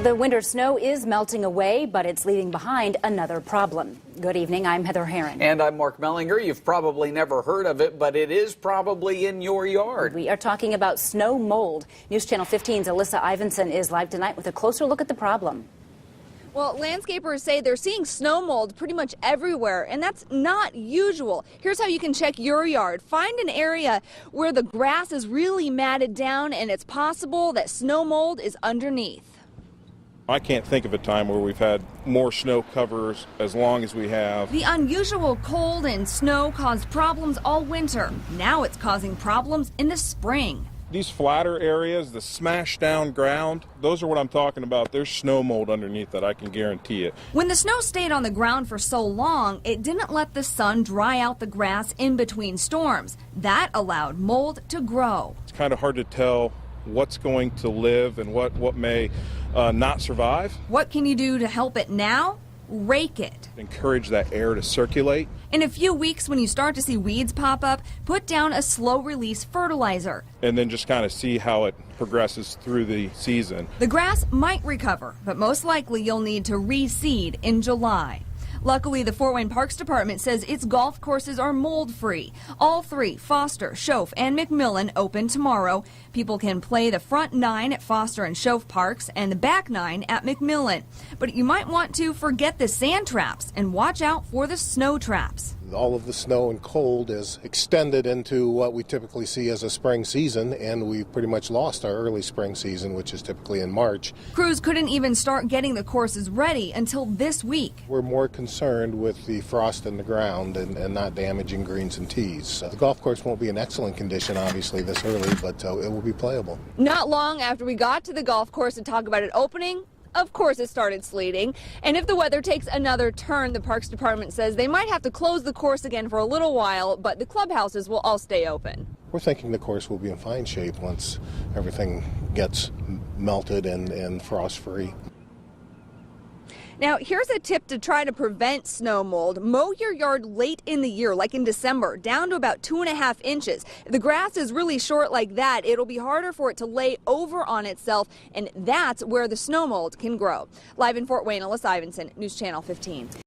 The winter snow is melting away, but it's leaving behind another problem. Good evening, I'm Heather Herron. And I'm Mark Mellinger. You've probably never heard of it, but it is probably in your yard. We are talking about snow mold. News Channel 15's Alyssa Ivinson is live tonight with a closer look at the problem. Well, landscapers say they're seeing snow mold pretty much everywhere, and that's not usual. Here's how you can check your yard. Find an area where the grass is really matted down, and it's possible that snow mold is underneath. I can't think of a time where we've had more snow covers as long as we have. The unusual cold and snow caused problems all winter. Now it's causing problems in the spring. These flatter areas, the smashed down ground, those are what I'm talking about. There's snow mold underneath that, I can guarantee it. When the snow stayed on the ground for so long, it didn't let the sun dry out the grass in between storms. That allowed mold to grow. It's kind of hard to tell what's going to live and what may not survive. What can you do to help it now? Rake it. Encourage that air to circulate. In a few weeks, when you start to see weeds pop up, put down a slow-release fertilizer. And then just kind of see how it progresses through the season. The grass might recover, but most likely you'll need to reseed in July. Luckily, the Fort Wayne Parks Department says its golf courses are mold-free. All three, Foster, Schoaf, and McMillan, open tomorrow. People can play the front 9 at Foster and Schoaf Parks and the back 9 at McMillan. But you might want to forget the sand traps and watch out for the snow traps. All of the snow and cold is extended into what we typically see as a spring season, and we've pretty much lost our early spring season, which is typically in March. Crews couldn't even start getting the courses ready until this week. We're more concerned with the frost in the ground and not damaging greens and tees. The golf course won't be in excellent condition, obviously, this early, but it will be playable. Not long after we got to the golf course to talk about it opening, of course it started sleeting, and if the weather takes another turn, the Parks Department says they might have to close the course again for a little while, but the clubhouses will all stay open. We're thinking the course will be in fine shape once everything gets melted and frost-free. Now, here's a tip to try to prevent snow mold. Mow your yard late in the year, like in December, down to about 2.5 inches. If the grass is really short like that, it'll be harder for it to lay over on itself, and that's where the snow mold can grow. Live in Fort Wayne, Alyssa Ivinson, News Channel 15.